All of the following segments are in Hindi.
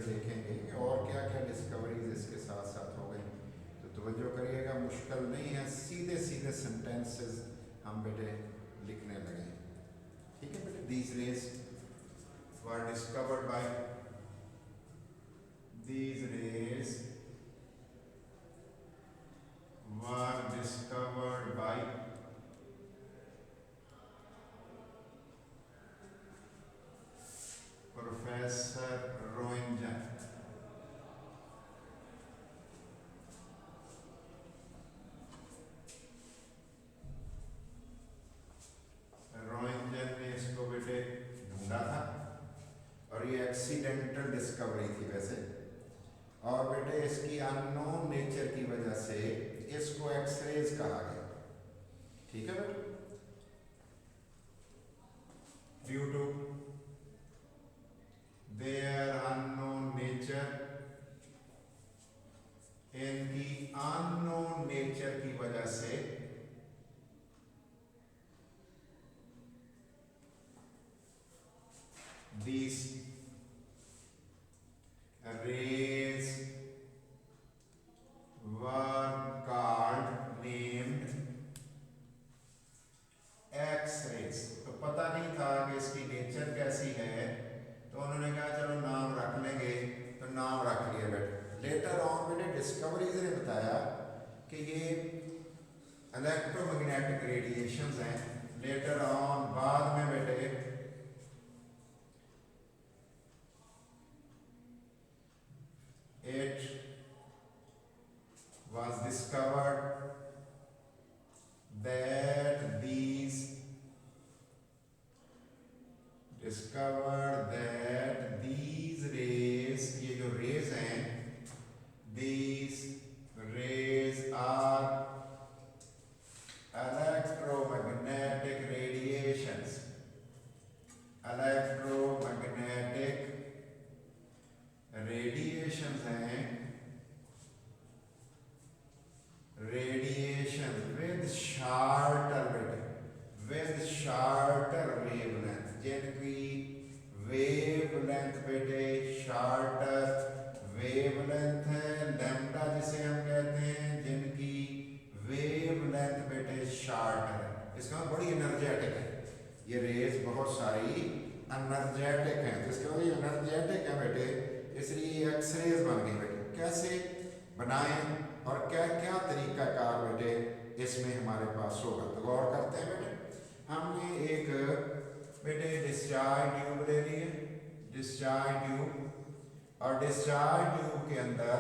देखेंगे कि और क्या क्या डिस्कवरीज इसके साथ साथ हो गई। तो तवज्जो करिएगा, मुश्किल नहीं है, सीधे सीधे सेंटेंसेस हम बेटे लिखने लगे। ठीक है बेटे, these raise were discovered by, these rays were discovered by Professor Roentgen. रोएंटगन ने इसको बेटे ढूंढा था और ये एक्सीडेंटल डिस्कवरी थी वैसे, और बेटे इसकी अननोन नेचर की वजह से इसको एक्सरेज कहा गया। ठीक है बेटे, due to their unknown nature, इनकी अननोन नेचर की वजह से these rays were called named X-rays। तो पता नहीं था कि इसकी नेचर कैसी है, तो उन्होंने कहा चलो नाम रख लेंगे, तो नाम रख लिया बेटे। लेटर ऑन बेटे डिस्कवरीज ने बताया कि ये इलेक्ट्रोमैग्नेटिक रेडिएशंस हैं। लेटर ऑन बाद में बेटे it was discovered that these rays, ये जो रेज हैं, these rays are electromagnetic radiations, electromagnetic radiation हैं, रेडिएशन विद शार्टर बेटे, विद शार्टर वेवलेंथ, जिनकी वेवलेंथ बेटे शार्टर वेवलेंथ है, लैम्डा जिसे हम कहते हैं, जिनकी वेवलेंथ बेटे शार्टर है। इसका बड़ी एनर्जेटिक है, ये रेज बहुत सारी एनर्जेटिक हैं, तो इसके बाद ये एनर्जेटिक है बेटे, इसलिए एक्सरेज बन गई बेटे। कैसे बनाएं और क्या क्या तरीका कार बेटे इसमें हमारे पास होगा, तो गौर करते हैं बेटे। हमने एक बेटे डिस्चार्ज ट्यूब ले ली है, डिस्चार्ज ट्यूब, और डिस्चार्ज ट्यूब के अंदर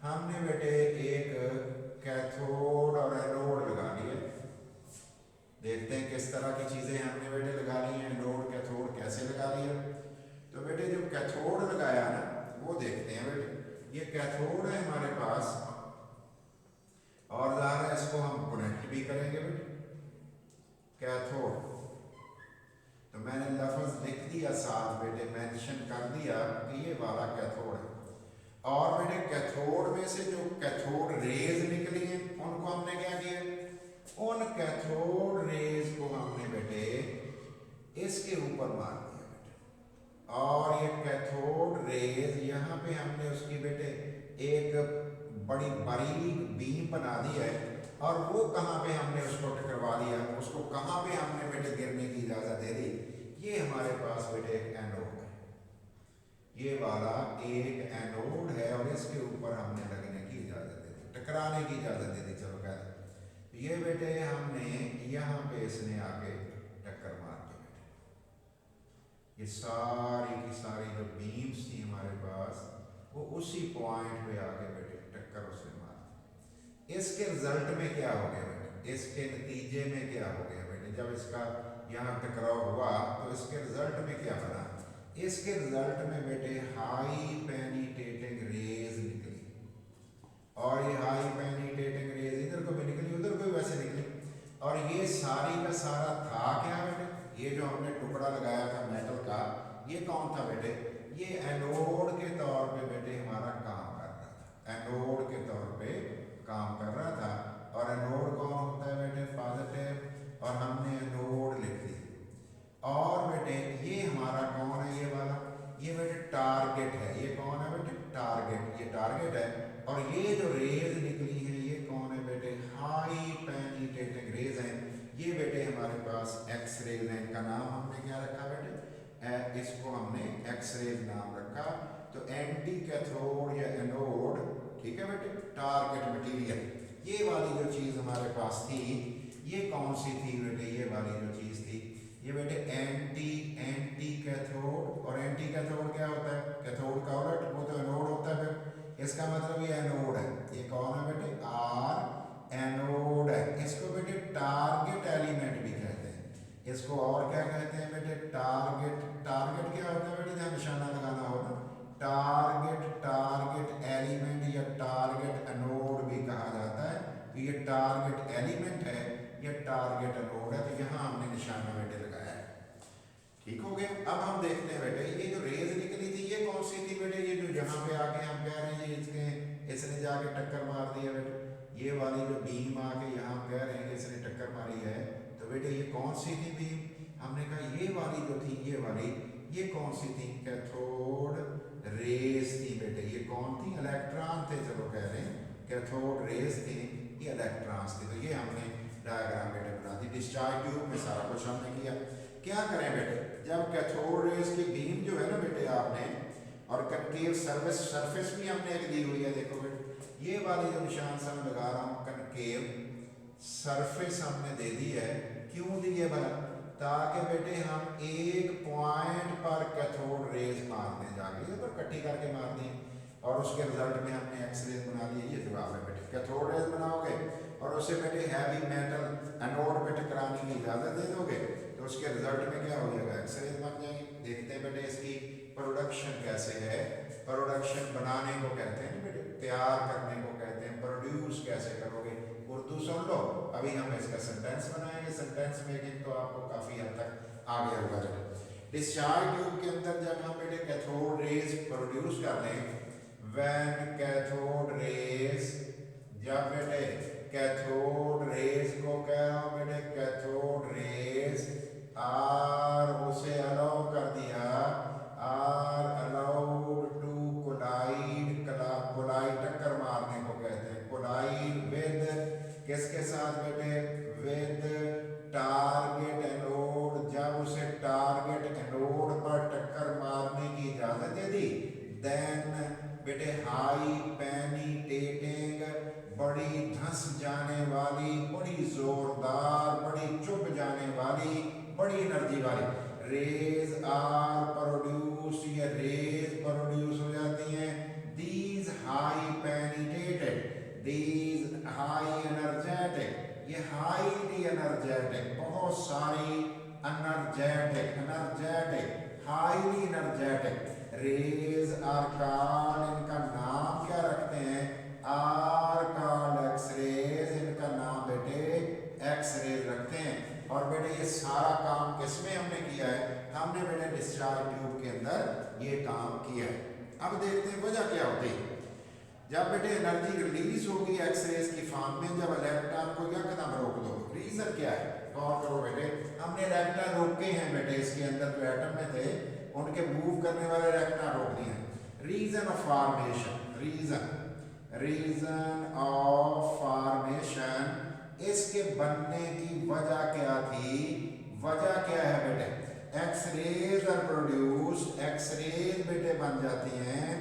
हमने बेटे एक कैथोड और एनोड लगा लिए। देखते हैं किस तरह की चीजें हमने बेटे लगा ली हैं, एनोड कैथोड कैसे लगा लिया। तो बेटे जो कैथोड लगाया ना वो देखते हैं बेटे। ये कैथोड है हमारे पास, और ज़ाहिर है इसको हम कनेक्ट भी करेंगे बेटे, कैथोड। तो मैंने लफ्ज़ लिख दिया साथ बेटे, मेंशन कर दिया कि ये वाला कैथोड है। और बेटे कैथोड में से जो कैथोड रेज निकली हैं उनको हमने क्या किया, उन कैथोड रेज को हमने बेटे इसके ऊपर मार दिया बेटे, और ये कैथोड रेज यहाँ पे हमने उसकी बेटे एक बड़ी बारीक बीम बना दी है, और वो कहाँ पे हमने उसको टकरवा दिया, उसको कहाँ पे हमने बेटे गिरने की इजाजत दे दी। ये हमारे पास बेटे एक एनोड है, ये वाला एक एनोड है, और इसके ऊपर हमने लगने की इजाजत दे दी, टकराने की इजाजत दे दी। चलो कह दें ये बेटे हमने यहाँ पे इसने आके टक्कर मार दी बेटे, ये सारी की सारी जो बीम्स थी हमारे पास वो उसी पॉइंट पे आके बेटे टक्कर उसने मार दी। इसके रिजल्ट में क्या हो गया बेटे, इसके नतीजे में क्या हो गया बेटे, जब इसका यहाँ टकराव हुआ तो इसके रिजल्ट में क्या बना, इसके रिजल्ट में बेटे हाई पेनिट्रेटिंग रेज निकली, और ये हाई पेनिट्रेटिंग रेज इधर को भी निकली उधर को भी वैसे निकली, और ये सारी का सारा था क्या बेटे, ये जो हमने टुकड़ा लगाया था मेटल का, ये कौन था बेटे, ये एनोड के तौर पे बेटे हमारा काम कर रहा था, एनोड के तौर पे काम कर रहा था। और एनोड कौन होता है बेटे, पॉजिटिव, और हमने एनोड लिख दिया। और बेटे ये हमारा कौन है, ये वाला, ये बेटे टारगेट है, ये कौन है बेटे, टारगेट, ये टारगेट है। और ये जो रेज निकली है ये कौन है बेटे, हाई पेनिट्रेटिंग रेज हैं। ये बेटे हमारे पास एक्स रेज हैं। इनका नाम हमने क्या रखा बेटे, इसको हमने एक्स रेज नाम रखा। तो एंटी कैथोड या एनोड, ठीक है बेटे, टारगेट मटेरियल, ये वाली जो चीज हमारे पास थी ये कौन सी थी बेटे, ये वाली जो चीज थी ये बेटे एंटी कैथोड। और एंटी कैथोड क्या होता है, कैथोड का उलट, वो तो एनोड होता है। फिर इसका मतलब ये एनोड है, ये कौन है बेटे, आर एनोड है। इसको बेटे टारगेट एलिमेंट भी कहते हैं। इसको और क्या कहते हैं बेटे, टारगेट। टारगेट क्या होता है बेटे, जहाँ निशाना लगाना होगा, टारगेट एलिमेंट या टारगेट एनोड भी कहा जाता है। तो ये टारगेट एलिमेंट है, ये टारगेट एनोड है। तो यहाँ हमने निशाना बेटे लगाया है, ठीक हो गया। अब हम देखते हैं बेटे ये जो रेज निकली थी ये कौन सी थी बेटे, ये जो यहाँ पे आके हम कह रहे हैं ये इसने जाके टक्कर मार दिया बेटे, ये वाली जो बीम आके यहाँ कह रहे हैं कि इसने टक्कर मारी है। तो बेटे ये कौन सी थी बीम, हमने कहा ये वाली जो थी, ये वाली, ये कौन सी थी, कैथोड रेज थी बेटे। ये कौन थी, इलेक्ट्रॉन थे, चलो कह रहे हैं कैथोड रेज थी, ये इलेक्ट्रॉन्स थे। तो ये हमने डायग्राम बेटे बना दी। डिस्चार्ज ट्यूब में सारा कुछ हमने किया। क्या करें बेटे, जब कैथोड रेज की बीम जो है ना बेटे आपने, और कनकेव सरफेस भी हमने एक दी हुई है, देखो बेटे ये वाली जो निशान से मैं लगा रहा हूँ, कनकेव सरफेस हमने दे दी है। क्यों दी है भला, ताकि बेटे हम एक पॉइंट पर कैथोड रेज मारने जाके ये तो इकट्ठी करके मारनी है, और उसके रिजल्ट में हमने एक्स रेज बना ली। ये जवाब है बेटे, कैथोड रेज बनाओगे और उसे बेटे हैवी मेटल एनोड पे टकराने की इजाजत दे दोगे तो उसके रिजल्ट में क्या हो जाएगा, एक्स रेज बन जाएंगे। देखते हैं बेटे इसकी प्रोडक्शन कैसे है। प्रोडक्शन बनाने को कहते हैं बेटे, तैयार करने को कहते हैं। प्रोड्यूस कैसे करोगे, उर्दू सुन लो, अभी हम इसका सेंटेंस बनाएंगे। सेंटेंस मेकिंग तो आपको काफी हद तक आ गया होगा बेटे। डिस्चार्ज ट्यूब के अंदर जब हम बेटे कैथोड रेज प्रोड्यूस कर लें, व्हेन कैथोड रेज, जब बेटे कैथोड रेज को कह रहा हूं बेटे, कैथोड रेज आर, उसे अलाउ कर दिया, are allowed to collide, collide टक्कर मारने को कहते हैं। कोलाइड विद किसके साथ बेटे, विद टारगेट एनोड। जब उसे टारगेट एनोड पर टक्कर मारने की इजाजत दे दी, देन बेटे हाई पेनिट्रेटिंग, बड़ी धंस जाने वाली, बड़ी जोरदार, बड़ी चुभ जाने वाली, बड़ी एनर्जी वाली रेज आर प्रोड्यूस, ये रेज प्रोड्यूस हो जाती हैं। These high penetrated, these high energetic, ये हाईली एनर्जेटिक, बहुत सारी energetic, highly energetic rays are called, इनका नाम क्या रखते हैं, आर कॉल्ड एक्स रेज, इनका नाम बेटे एक्स रेज रखते हैं। और बेटे ये सारा काम किसमें हमने किया है, हमने बेटे डिस्चार्ज ट्यूब के अंदर ये काम किया है। अब देखते हैं वजह क्या होती है। जब बेटे एनर्जी रिलीज होगी एक्स रेज की फॉर्म में, जब इलेक्ट्रॉन को यकदम रोक दो, रीजन क्या है, गौर करो बेटे, हमने इलेक्ट्रॉन रोके हैं बेटे, इसके अंदर जो एटम में थे उनके मूव करने वाले इलेक्ट्रॉन रोक दिए हैं। Reason of formation, reason of formation, इसके बनने की वजह क्या थी, वजह क्या है बेटे, X rays are produced, X rays बेटे बन जाती हैं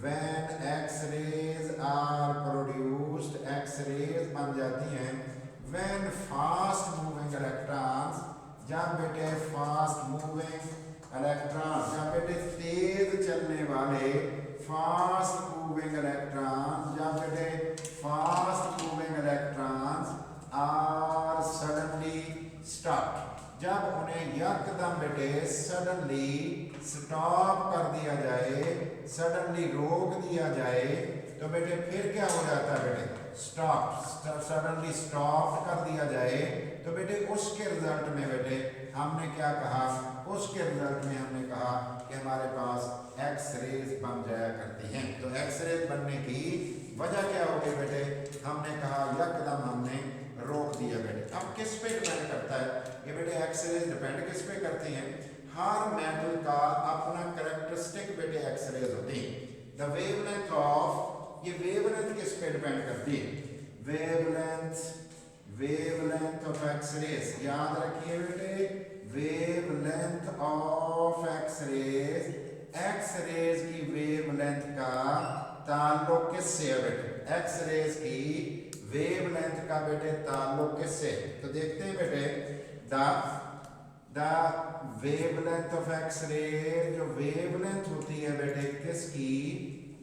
when X rays are produced, X rays बन जाती हैं when फास्ट मूविंग इलेक्ट्रॉन्स, जब बेटे फास्ट मूविंग इलेक्ट्रॉन्स, जब बेटे तेज चलने वाले फास्ट मूविंग इलेक्ट्रॉन्स, जब बेटे fast moving electrons are suddenly stop, जब उन्हें यकदम बेटे सडनली स्टॉप कर दिया जाए, सडनली रोक दिया जाए, तो बेटे फिर क्या हो जाता है बेटे, स्टॉप, सडनली स्टॉप कर दिया जाए, तो बेटे उसके रिजल्ट में बेटे हमने क्या कहा, उसके रिजल्ट में हमने कहा कि हमारे पास एक्स रेज बन जाया करती हैं। तो एक्स रेज बनने की वजह क्या होगी बेटे, हमने कहा यकदम हमने रोक दिया बेटे। अब किस पे डिपेंड करता है ये बेटे, एक्स रेज डिपेंड किस पे करती हैं, हर मेटल का अपना कैरेक्टरिस्टिक बेटे एक्स रेज होती है। द वेवलेंथ ऑफ, ये वेवलेंथ किस पे डिपेंड करती है? वेवलेंथ ऑफ एक्स रेज, याद रखिए बेटे, wavelength of X rays, X rays की वेवलेंथ का ताल्लुक किससे है बेटे? एक्स रेज की वेवलेंथ का बेटे ताल्लुक किससे? तो देखते हैं बेटे, the wavelength of X rays, जो वेवलेंथ होती है बेटे किसकी?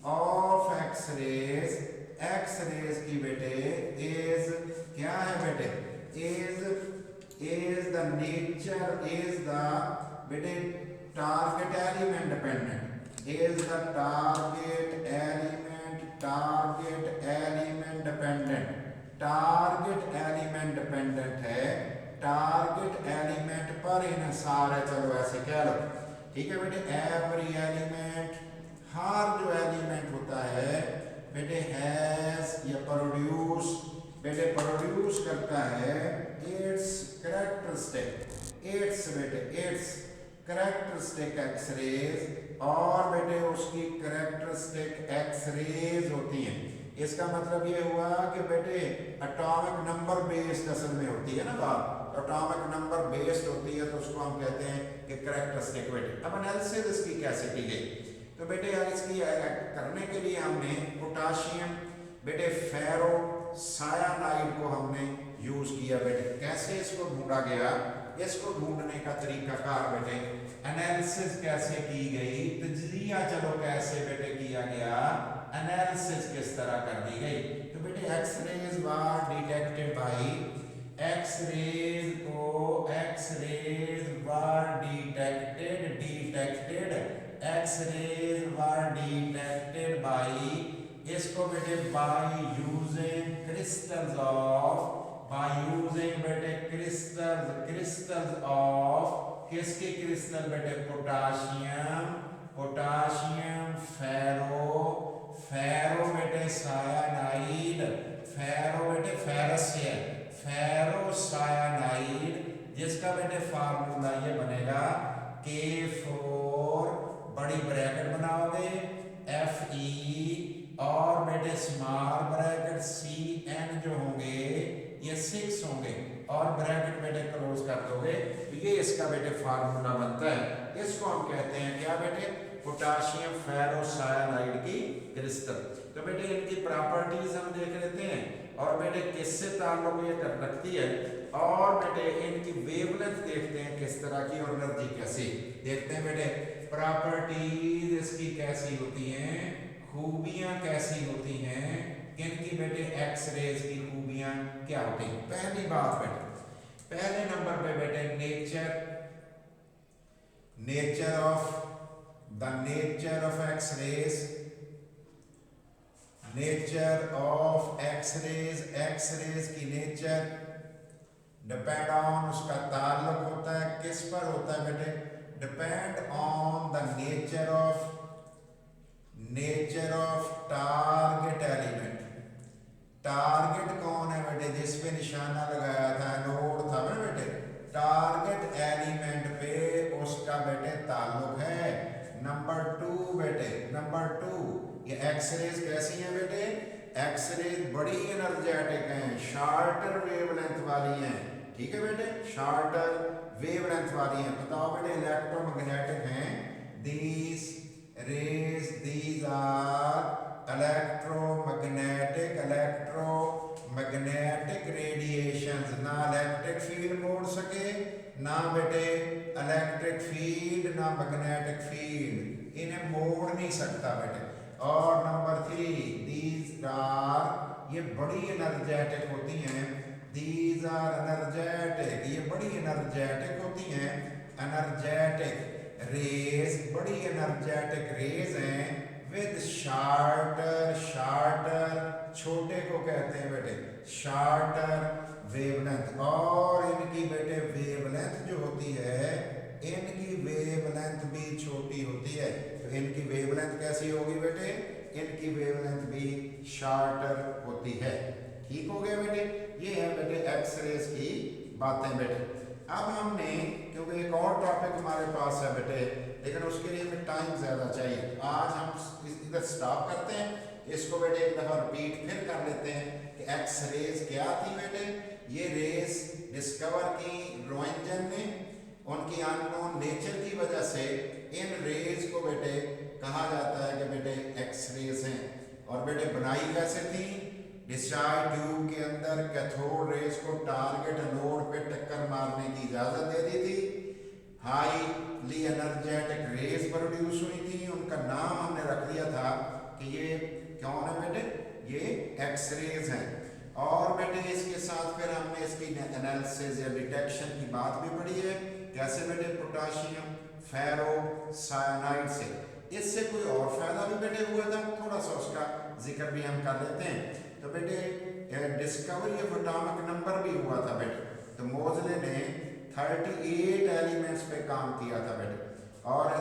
Of X rays, X rays की बेटे इज क्या है बेटे? Is the nature, is the बेटे target element dependent, is the target element dependent, target element dependent है, टारगेट एलिमेंट पर इन्हिसार है, चलो ऐसे कह लो, ठीक है बेटे। एवरी एलिमेंट, हर जो एलिमेंट होता है बेटे हैज या प्रोड्यूस, बेटे प्रोड्यूस करता है इट्स कैरेक्टरिस्टिक, इट्स बेटे इट्स कैरेक्टरिस्टिक एक्स रेज, और बेटे उसकी कैरेक्टरिस्टिक एक्स रेज होती हैं। इसका मतलब ये हुआ कि बेटे एटॉमिक नंबर बेस्ड असल में होती है ना बात, एटॉमिक नंबर बेस्ड होती है तो उसको हम कहते हैं कि कैरेक्टरिस्टिक बेटे। अब एनालिसिस इसकी कैसे की गई? तो बेटे यार इसकी करने के लिए हमने पोटाशियम बेटे फेरो सायानाइड को हमने यूज किया बेटे। कैसे इसको ढूंढा गया? इसको ढूंढने का तरीकाकार बेटे, एनालिसिस कैसे की गई, तज्जिया चलो कैसे बेटे किया गया, एनालिसिस किस तरह कर दी गई? तो बेटे X rays were detected by, X rays को X rays were detected X rays were detected by, इसको बेटे by using crystals of, by using बेटे क्रिस्टल्स ऑफ, किसके क्रिस्टल बेटे? पोटाशियम फेरो बेटे सायानाइड, फेरो बेटे फेरस से है, फेरो सायानाइड, जिसका बेटे फार्मूला ये बनेगा K4 बड़ी ब्रैकेट बनाओगे Fe और बेटे स्मॉल ब्रैकेट Cn जो होंगे ये 6 होंगे और ब्रैकेट बेटे क्लोज कर दोगे, ये इसका बेटे फार्मूला बनता है। इसको हम कहते हैं क्या बेटे? पोटाशियम फेरोसायानाइड की क्रिस्टल। तो बेटे इनकी प्रॉपर्टीज हम देख लेते हैं और बेटे किससे ताल्लुक ये कर रखती है, और बेटे इनकी वेवलेंथ देखते हैं किस तरह की और एनर्जी कैसी। देखते हैं बेटे प्रॉपर्टीज इसकी कैसी होती हैं, खूबियां कैसी होती हैं, किनकी बेटे एक्स रेज की खूबियां क्या होती हैं। पहली बात बेटे, पहले नंबर पे बेटे nature of X rays, nature of X rays की नेचर डिपेंड ऑन, उसका ताल्लुक होता है किस पर होता है बेटे? Depend on the nature of target element. Target कौन है बेटे? जिस पे निशाना लगाया था, नोड था ना बेटे, टारगेट एलिमेंट पे उसका बेटे ताल्लुक है। नंबर 2 बेटे, नंबर 2 ये एक्स रेज कैसी हैं बेटे? एक्स रेज बड़ी एनर्जेटिक हैं, शार्टर वेवलेंथ वाली हैं, ठीक है बेटे, शार्टर वेवलेंथ वाली हैं। बताओ बेटे इलेक्ट्रोमैग्नेटिक हैं, these rays, these are electromagnetic radiations। ना इलेक्ट्रिक फील्ड मोड़ सके, ना बेटे इलेक्ट्रिक फील्ड ना मैग्नेटिक फील्ड, इन्हें मोड़ नहीं सकता बेटे। और नंबर 3 these are, ये बड़ी एनर्जेटिक होती हैं, these are energetic, ये बड़ी एनर्जेटिक होती हैं, एनर्जेटिक रेज, बड़ी एनर्जेटिक रेज हैं विद शार्टर छोटे को कहते हैं बेटे शार्टर वेवलेंथ। और इनकी बेटे वेवलेंथ जो होती है, इनकी वेवलेंथ भी छोटी होती है। तो इनकी वेवलेंथ कैसी होगी बेटे? इनकी वेवलेंथ भी शार्टर होती है। ठीक हो गया बेटे? ये है बेटे एक्स रेज की बातें बेटे। अब हमने, क्योंकि एक और टॉपिक हमारे पास है बेटे, लेकिन उसके लिए हमें टाइम ज़्यादा चाहिए, आज हम इधर स्टॉप करते हैं, इसको बेटे एक दफ़ा रिपीट फिर कर लेते हैं कि एक्स रेज क्या थी बेटे। ये रेस डिस्कवर की रोएंजन ने, उनकी अननोन नेचर की वजह से इन रेज को बेटे कहा जाता है कि बेटे एक्स रेज हैं। और बेटे बनाई कैसे थी, डिस्चार्ज ट्यूब के अंदर कैथोड रेज को टारगेट नोड पे टक्कर मारने की इजाजत दे दी थी। हाईली एनर्जेटिक रेज प्रोड्यूस हुई थी, उनका नाम हमने रख दिया था कि ये कौन है बेटे, ये एक्स रेज हैं। और बेटे इसके साथ फिर हमने इसकी एनालिसिस या डिटेक्शन की बात भी पढ़ी है, कैसे बेटे पोटाशियम फेरो साइनाइड से, इससे कोई और फायदा भी बेटे हुआ था, थोड़ा सा उसका जिक्र भी हम कर लेते हैं। तो बेटे डिस्कवरी ऑफ एटॉमिक नंबर भी हुआ था बेटे, तो मोज़ले ने 38 एलिमेंट्स पे काम किया था बेटे। और